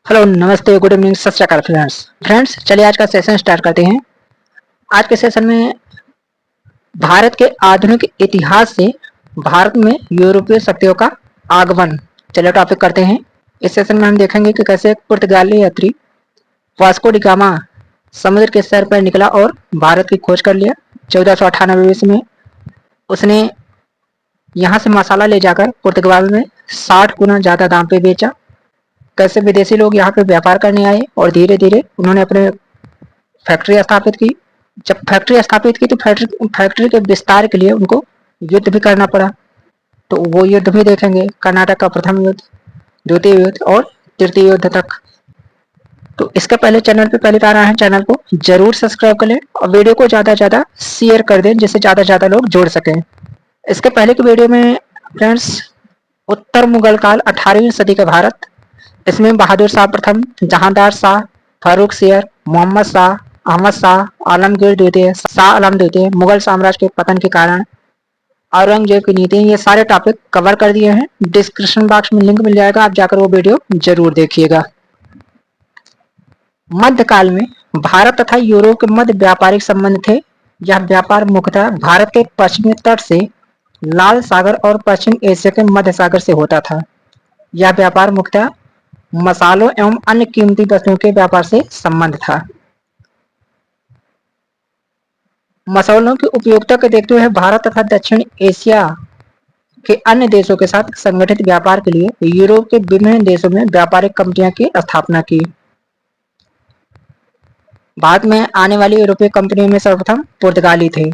Hello, नमस्ते, good evening, सत श्री अकाल फ्रेंड्स चलिए आज का सेशन स्टार्ट करते हैं। आज के सेशन में भारत के आधुनिक इतिहास से भारत में यूरोपीय शक्तियों का आगमन चलिए टॉपिक करते हैं। इस सेशन में हम देखेंगे कि कैसे एक पुर्तगाली यात्री वास्को डी गामा समुद्र के सैर पर निकला और भारत की खोज कर लिया। 1498 ईस्वी में उसने यहाँ से मसाला ले जाकर पुर्तगाल में 60 गुना ज़्यादा दाम पे बेचा। कैसे विदेशी लोग यहाँ पे व्यापार करने आए और धीरे धीरे उन्होंने अपने फैक्ट्री स्थापित की। जब फैक्ट्री स्थापित की तो फैक्ट्री के विस्तार के लिए उनको युद्ध भी करना पड़ा, तो वो युद्ध भी देखेंगे। कर्नाटक का प्रथम युद्ध, द्वितीय युद्ध और तृतीय युद्ध तक। तो इसके पहले चैनल पे पहली बार आए हैं, चैनल को जरूर सब्सक्राइब कर लें और वीडियो को ज़्यादा से ज़्यादा शेयर कर दें जिससे ज़्यादा से ज़्यादा लोग जुड़ सकें। इसके पहले की वीडियो में फ्रेंड्स उत्तर मुगल काल 18वीं सदी का भारत, इसमें बहादुर शाह प्रथम, जहांदार शाह, फारूक शेर, मोहम्मद शाह, अहमद शाह, आलमगीर द्वितीय, शाह आलम द्वितीय, मुगल साम्राज्य के पतन के कारण औरंगजेब की नीति, ये सारे टॉपिक कवर कर दिए हैं। डिस्क्रिप्शन बॉक्स में लिंक मिल जाएगा, आप जाकर वो वीडियो जरूर देखिएगा। मध्यकाल में भारत तथा यूरोप के मध्य व्यापारिक संबंध थे। यह व्यापार मुख्यतः भारत के पश्चिमी तट से लाल सागर और पश्चिम एशिया के मध्य सागर से होता था। यह व्यापार मुख्यतः मसालों एवं अन्य कीमती वस्तुओं के व्यापार से संबंध था। मसालों की उपयोगिता को देखते हुए भारत तथा दक्षिण एशिया के अन्य देशों के साथ संगठित व्यापार के लिए यूरोप के विभिन्न देशों में व्यापारिक कंपनियों की स्थापना की। भारत में आने वाली यूरोपीय कंपनियों में सर्वप्रथम पुर्तगाली थे,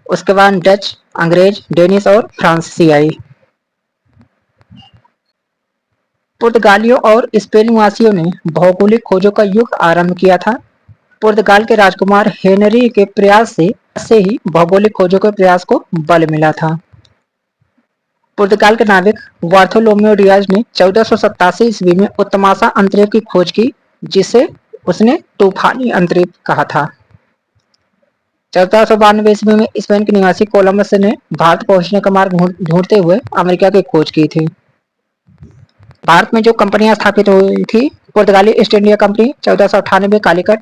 उसके बाद डच, अंग्रेज, डेनिश और फ्रांसीसी आई। पुर्तगालियों और स्पेन निवासियों ने भौगोलिक खोजों का युग आरंभ किया था। पुर्तगाल के राजकुमार हेनरी के प्रयास से ही भौगोलिक खोजों के प्रयास को बल मिला था। पुर्तगाल के नाविक बार्थोलोमेओ डियाज ने 1487 ईस्वी में उत्तमासा अंतरिक्ष की खोज की, जिसे उसने तूफानी अंतरिक्ष कहा था। 1492 ईस्वी में स्पेन के निवासी कोलंबस ने भारत पहुंचने का मार्ग ढूंढते हुए अमेरिका की खोज की थी। भारत में जो कंपनियां स्थापित हुई थी, पुर्तगाली East India Company 1498 Calicut,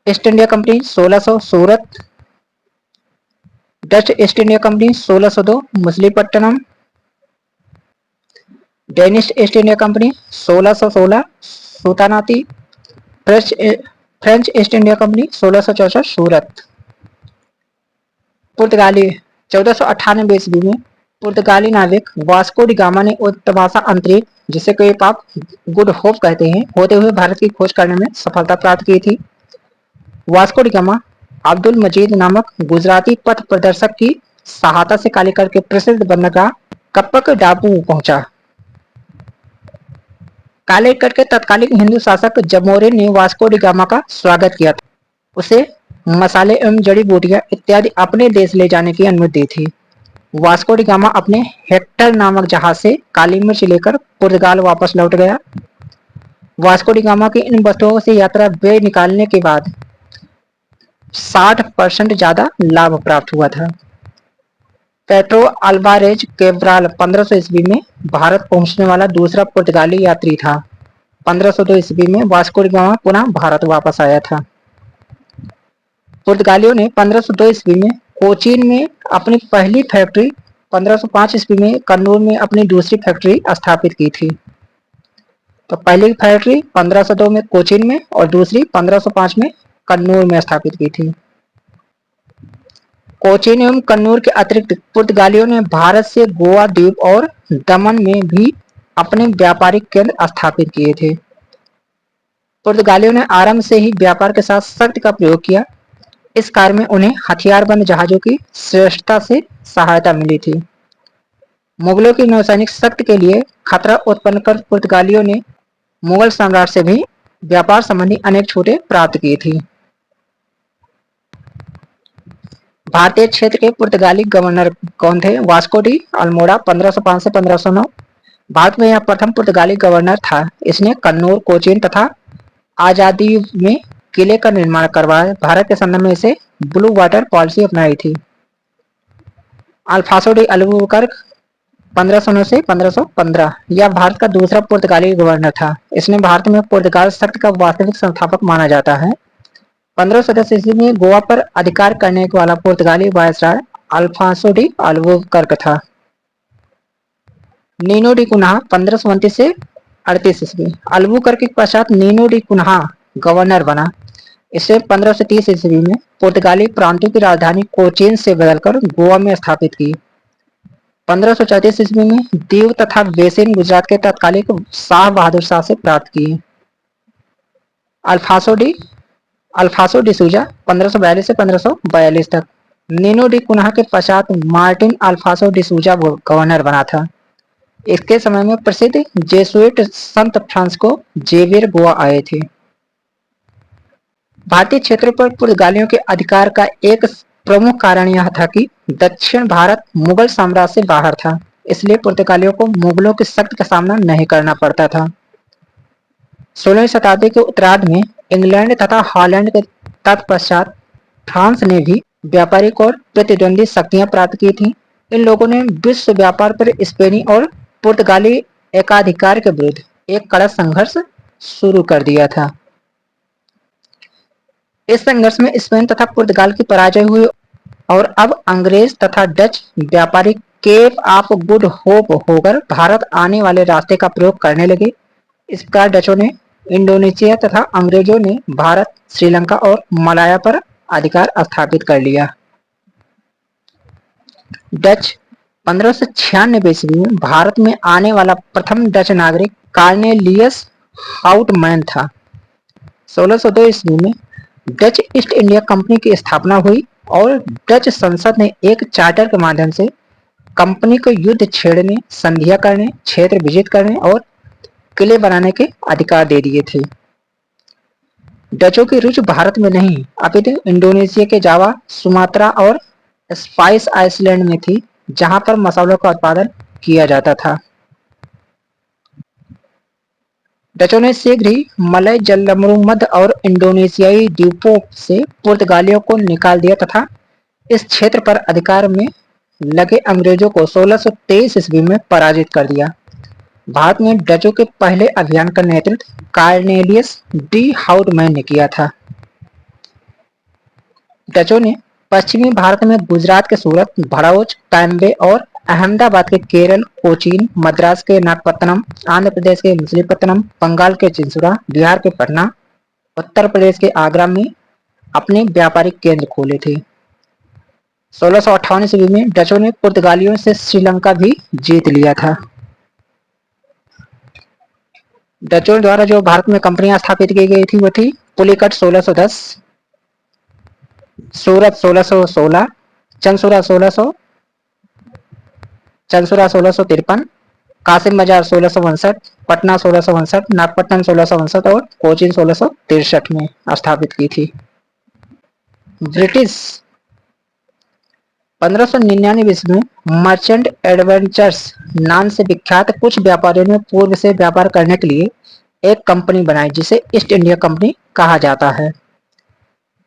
East India Company 1600 Surat, Dutch East India Company 1602 Machilipatnam, Danish East India Company 1616 Sutanuti, French East India Company 1664 Surat. पुर्तगाली 1498 ईस्वी में पुर्तगाली नाविक वास्को डी गामा ने उत्तमासा अंतरिक्ष, जिसे कोई आप गुड होप कहते हैं, होते हुए भारत की खोज करने में सफलता प्राप्त की थी। वास्को डी गामा अब्दुल मजीद नामक गुजराती पथ प्रदर्शक की सहायता से कालीकट के प्रसिद्ध बंदरगाह कप्पक डाबू पहुंचा। कालीकट के तत्कालीन हिंदू शासक जमोरिन ने वास्को डी गामा का स्वागत किया था। उसे मसाले एवं जड़ी बूटियां इत्यादि अपने देश ले जाने की अनुमति दी थी। वास्को डी गामा अपने हेक्टर नामक जहाज से काली मिर्च लेकर पुर्तगाल वापस लौट गया। वास्को डी गामा की इन वस्तुओं से यात्रा व्यय निकालने के बाद 60% ज्यादा लाभ प्राप्त हुआ था। पेट्रो अल्वारेज केब्राल 1500 ईस्वी में भारत पहुंचने वाला दूसरा पुर्तगाली यात्री था। 1502 ईस्वी में वास्को डी गामा पुनः भारत वापस आया था। पुर्तगालियों ने 1502 ईस्वी में कोचीन में अपनी पहली फैक्ट्री, 1505 ईस्वी में कन्नूर में अपनी दूसरी फैक्ट्री स्थापित की थी। तो पहली फैक्ट्री 1502 में कोचीन में और दूसरी 1505 में कन्नूर में स्थापित की थी। कोचीन एवं कन्नूर के अतिरिक्त पुर्तगालियों ने भारत से गोवा द्वीप और दमन में भी अपने व्यापारिक केंद्र स्थापित किए थे। पुर्तगालियों ने आरंभ से ही व्यापार के साथ शक्ति का प्रयोग किया। इस कार्य में उन्हें हथियारबंद जहाजों की श्रेष्ठता से सहायता मिली थी। मुगलों की नौसैनिक शक्ति के लिए खतरा उत्पन्न कर पुर्तगालियों ने मुगल सम्राट से भी व्यापार संबंधी अनेक छूटें प्राप्त की थी। भारतीय क्षेत्र के पुर्तगाली गवर्नर कौन थे? वास्को डी अल्मोड़ा 1505 से 1509। भारत में यह प्रथम पुर्तगाली गवर्नर था। इसने कन्नौर, कोचीन तथा आजादी में किले का निर्माण करवाया। भारत के संदर्भ में इसे ब्लू वाटर पॉलिसी अपनाई थी। अल्फांसो डी अल्बुकर्क 1509 से 1515। यह भारत का दूसरा पुर्तगाली गवर्नर था। इसने भारत में पुर्तगाल शक्ति का वास्तविक संस्थापक माना जाता है। 1510 ईस्वी में गोवा पर अधिकार करने वाला पुर्तगाली वायसराय अल्फांसो डी अल्बुकर्क था। नीनो डी कुन्हा 1529 से 38 ईस्वी। अल्बुकर्क के पश्चात नीनो डी कुन्हा गवर्नर बना। इसे 1530 ईस्वी में पुर्तगाली प्रांतों की राजधानी कोचीन से बदलकर गोवा में स्थापित की। 1534 ईस्वी में दीव तथा वेसेन गुजरात के तत्कालिक शाह बहादुर शाह से प्राप्त किए। अल्फांसो डी सूजा 1542 से 1542 तक। नीनो डी कुन्हा के पश्चात मार्टिन अल्फांसो डी सूजा गवर्नर बना था। इसके समय में प्रसिद्ध जेसुइट संत फ्रांसिस्को जेवियर गोवा आए थे। भारतीय क्षेत्रों पर पुर्तगालियों के अधिकार का एक प्रमुख कारण यह था कि दक्षिण भारत मुगल साम्राज्य से बाहर था, इसलिए पुर्तगालियों को मुगलों की शक्ति का सामना नहीं करना पड़ता था। 16वीं शताब्दी के उत्तरार्ध में इंग्लैंड तथा हॉलैंड के तत्पश्चात फ्रांस ने भी व्यापारिक और प्रतिद्वंदी शक्तियां प्राप्त की थी। इन लोगों ने विश्व व्यापार पर स्पेनी और पुर्तगाली एकाधिकार के विरुद्ध एक कड़ा संघर्ष शुरू कर दिया था। इस संघर्ष में स्पेन तथा पुर्तगाल की पराजय हुई और अब अंग्रेज तथा डच व्यापारी केप ऑफ गुड होप होकर भारत आने वाले रास्ते का प्रयोग करने लगे। इस प्रकार डचों ने इंडोनेशिया तथा अंग्रेजों ने भारत, श्रीलंका और मलाया पर अधिकार स्थापित कर लिया। डच 1596 ईस्वी में भारत में आने वाला प्रथम डच नागरिक कार्नेलियस हाउटमैन था। 1602 ईस्वी में डच ईस्ट इंडिया कंपनी की स्थापना हुई और डच संसद ने एक चार्टर के माध्यम से कंपनी को युद्ध छेड़ने, संधियां करने, क्षेत्र विजित करने और किले बनाने के अधिकार दे दिए थे। डचों की रुचि भारत में नहीं अपितु इंडोनेशिया के जावा, सुमात्रा और स्पाइस आइसलैंड में थी, जहां पर मसालों का उत्पादन किया जाता था। डचों ने शीघ्र ही मलय जलमरुमध्य और इंडोनेशियाई द्वीपों से पुर्तगालियों को निकाल दिया तथा इस क्षेत्र पर अधिकार में लगे अंग्रेजों को 1623 ईस्वी में पराजित कर दिया। भारत में डचों के पहले अभियान का नेतृत्व कार्नेलियस डी हाउटमैन ने किया था। डचों ने पश्चिमी भारत में गुजरात के सूरत, भड़ौच, टैम्बे और अहमदाबाद के केरल, कोचीन, मद्रास के नागपत्तनम, आंध्र प्रदेश के मछलीपत्तनम, बंगाल के चिंसुरा, बिहार के पटना, उत्तर प्रदेश के आगरा में अपने व्यापारिक केंद्र खोले थे। 1658 ईस्वी में डचों ने पुर्तगालियों से श्रीलंका भी जीत लिया था। डचों द्वारा जो भारत में कंपनियां स्थापित की गई थी वो थी पुलिकट 1610, सूरत 1616, चंसुरा 1653, कासिम बाजार 1659, पटना 1659, नागपट्टनम 1659 और कोचीन 1663 में स्थापित की थी। ब्रिटिश 1599 ईस्वी में मर्चेंट एडवेंचर्स नाम से विख्यात कुछ व्यापारियों ने पूर्व से व्यापार करने के लिए एक कंपनी बनाई जिसे ईस्ट इंडिया कंपनी कहा जाता है।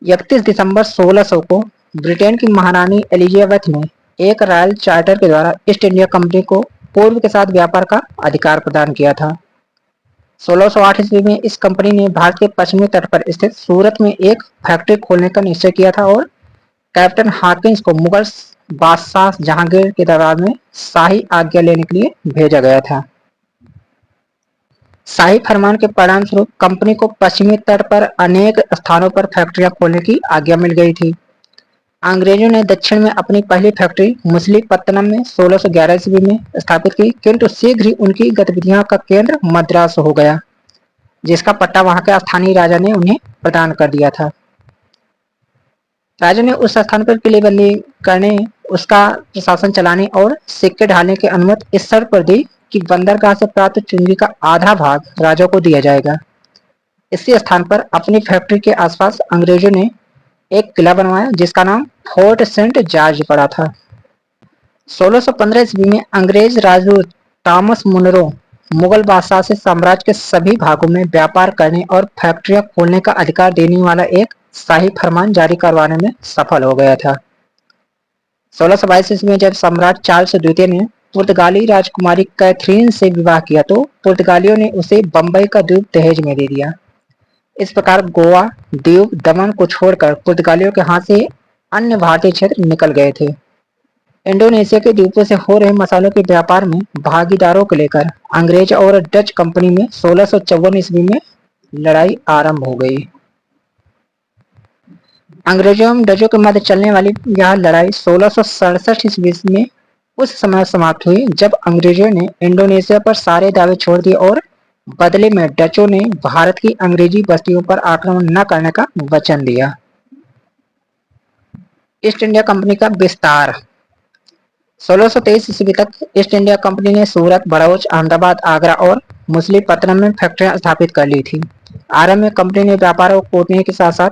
31 दिसंबर 1600 को ब्रिटेन की महारानी एलिजाबेथ ने एक रॉयल चार्टर के द्वारा ईस्ट इंडिया कंपनी को पूर्व के साथ व्यापार का अधिकार प्रदान किया था। 1608 ईस्वी में इस कंपनी ने भारत के पश्चिमी तट पर स्थित सूरत में एक फैक्ट्री खोलने का निश्चय किया था और कैप्टन हॉकिंस को मुगल बादशाह जहांगीर के दरबार में शाही आज्ञा लेने के लिए भेजा गया था। शाही फरमान के परिणाम स्वरूप कंपनी को पश्चिमी तट पर अनेक स्थानों पर फैक्ट्रियां खोलने की आज्ञा मिल गई थी। अंग्रेजों ने दक्षिण में अपनी पहली फैक्ट्री मछलीपत्तनम में 1611 ईस्वी में स्थापित की, किंतु शीघ्र ही उनकी गतिविधियों का केंद्र मद्रास हो गया, जिसका पट्टा वहां के स्थानीय राजा ने उन्हें प्रदान कर दिया था। राजा ने उस स्थान पर किलेबंदी करने, उसका प्रशासन चलाने और सिक्के ढालने की अनुमति इस शर्त पर दी कि बंदरगाह से प्राप्त चुंगी का आधा भाग राजा को दिया जाएगा। इसी स्थान पर अपनी फैक्ट्री के आसपास अंग्रेजों ने एक किला बनवाया जिसका नाम फोर्ट सेंट जॉर्ज पड़ा था। 1615 ईस्वी में अंग्रेज राजदूत थॉमस मुनरो मुगल बादशाह से साम्राज्य के सभी भागों में व्यापार करने और फैक्ट्रियां खोलने का अधिकार देने वाला एक शाही फरमान जारी करवाने में सफल हो गया था। 1622 ईस्वी में जब सम्राट चार्ल्स द्वितीय ने पुर्तगाली राजकुमारी कैथरीन से विवाह किया तो पुर्तगालियों ने उसे बंबई का द्वीप दहेज में दे दिया। इस प्रकार गोवा, दीव, दमन को छोड़कर पुर्तगालियों के हाथ से अन्य भारतीय क्षेत्र निकल गए थे। इंडोनेशिया के द्वीपों से हो रहे मसालों के व्यापार में भागीदारों को लेकर अंग्रेज और डच कंपनी में 1654 ईस्वी में लड़ाई आरंभ हो गई। अंग्रेजों एवं डचों के मध्य चलने वाली यह लड़ाई 1667 ईस्वी में उस समय समाप्त हुई जब अंग्रेजों ने इंडोनेशिया पर सारे दावे छोड़ दिए और बदले में डचों ने भारत की अंग्रेजी बस्तियों पर आक्रमण न करने का वचन दिया। ईस्ट इंडिया कंपनी का विस्तार। 1623 ईस्वी तक ईस्ट इंडिया कंपनी ने सूरत, बड़ौच, अहमदाबाद, आगरा और मछलीपट्टनम में फैक्ट्रियां स्थापित कर ली थी। आरंभ में कंपनी ने व्यापार और कूटनीति के साथ साथ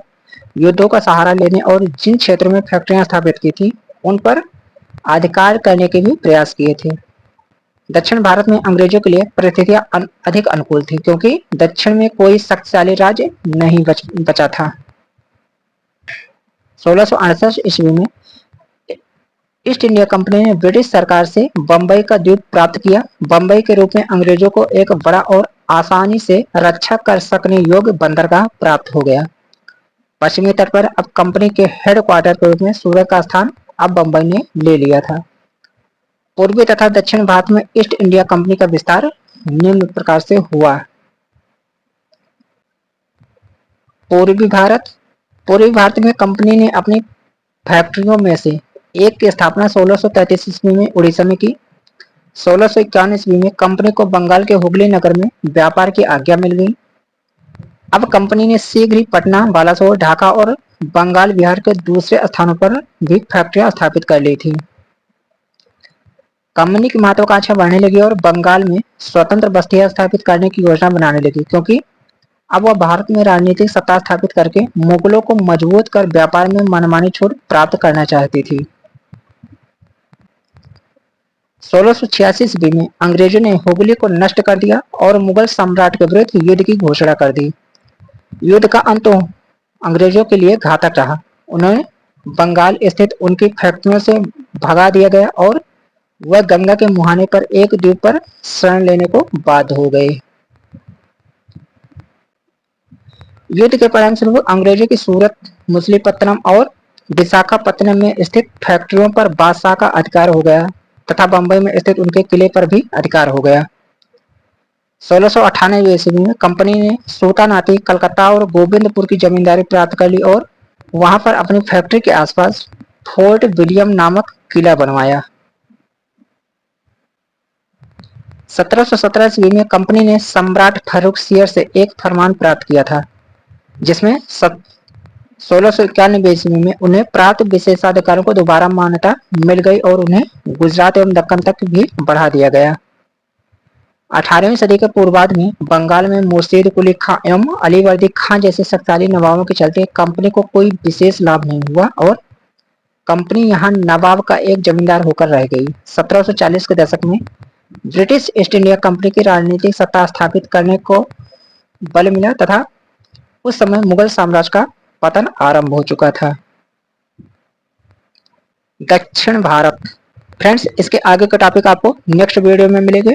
युद्धों का सहारा लेने और जिन क्षेत्रों में फैक्ट्रियां स्थापित की थी उन पर अधिकार करने के भी प्रयास किए थे। दक्षिण भारत में अंग्रेजों के लिए परिस्थितियां अधिक अनुकूल थी क्योंकि दक्षिण में कोई शक्तिशाली राज्य नहीं बचा था। 1668 ईस्वी में ईस्ट इंडिया कंपनी ने ब्रिटिश सरकार से बंबई का द्वीप प्राप्त किया। बंबई के रूप में अंग्रेजों को एक बड़ा और आसानी से रक्षा कर सकने योग्य बंदरगाह प्राप्त हो गया। पश्चिमी तट पर अब कंपनी के हेडक्वार्टर के रूप में सूरत का स्थान अब बंबई ने ले लिया था। पूर्वी तथा दक्षिण भारत में ईस्ट इंडिया कंपनी का विस्तार निम्न प्रकार से हुआ। पूर्वी भारत में कंपनी ने अपनी फैक्ट्रियों में से एक की स्थापना 1633 ईस्वी में उड़ीसा में की। 1651 ईस्वी में कंपनी को बंगाल के हुगली नगर में व्यापार की आज्ञा मिल गई। अब कंपनी ने शीघ्र ही पटना, बालासोर, ढाका और बंगाल बिहार के दूसरे स्थानों पर भी फैक्ट्रियां स्थापित कर ली थी। कंपनी की महत्वाकांक्षा बढ़ने लगी और बंगाल में स्वतंत्र बस्तियां स्थापित करने की योजना बनाने लगी क्योंकि अब वह भारत में राजनीतिक सत्ता स्थापित करके मुगलों को मजबूत कर व्यापार में मनमानी छूट प्राप्त करना चाहती थी। 1686 ईस्वी में अंग्रेजों ने हुगली को नष्ट कर दिया और मुगल सम्राट के विरुद्ध युद्ध की घोषणा कर दी। युद्ध का अंत अंग्रेजों के लिए घातक रहा। उन्हें बंगाल स्थित उनकी फैक्ट्रियों से भगा दिया गया और वह गंगा के मुहाने पर एक द्वीप पर शरण लेने को बाध्य हो गए। युद्ध के परिणामस्वरूप अंग्रेजों की सूरत, मछलीपट्टनम और विशाखापट्टनम में स्थित फैक्ट्रियों पर बादशाह का अधिकार हो गया तथा बंबई में स्थित उनके किले पर भी अधिकार हो गया। 1698 ईस्वी में कंपनी ने सूतानाती, कलकत्ता और गोविंदपुर की जमींदारी प्राप्त कर ली और वहां पर अपनी फैक्ट्री के आसपास फोर्ट विलियम नामक किला बनवाया। 1717 ईस्वी में कंपनी ने सम्राट फर्रुखसियर से एक फरमान प्राप्त किया था जिसमें 1691 ईस्वी में उन्हें प्राप्त विशेषाधिकारों को दोबारा मान्यता मिल गई और उन्हें गुजरात एवं दक्कन तक भी बढ़ा दिया गया। 18वीं सदी के पूर्वार्ध में बंगाल में मुर्शीद कुली खां एवं अलीवर्दी खां जैसे शक्तिशाली नवाबों के चलते कंपनी को कोई विशेष लाभ नहीं हुआ और कंपनी यहां नवाब का एक जमींदार होकर रह गई। 1740 के दशक में ब्रिटिश ईस्ट इंडिया कंपनी की राजनीतिक सत्ता स्थापित करने को बल मिला तथा उस समय मुगल साम्राज्य का पतन आरंभ हो चुका था। दक्षिण भारत। फ्रेंड्स, इसके आगे का टॉपिक आपको नेक्स्ट वीडियो में मिलेंगे।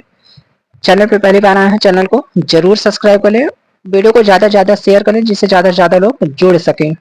चैनल पे पहली बार आए हैं, चैनल को जरूर सब्सक्राइब कर लें, वीडियो को ज्यादा से ज्यादा शेयर करें जिससे ज्यादा से ज्यादा लोग जुड़ सकें।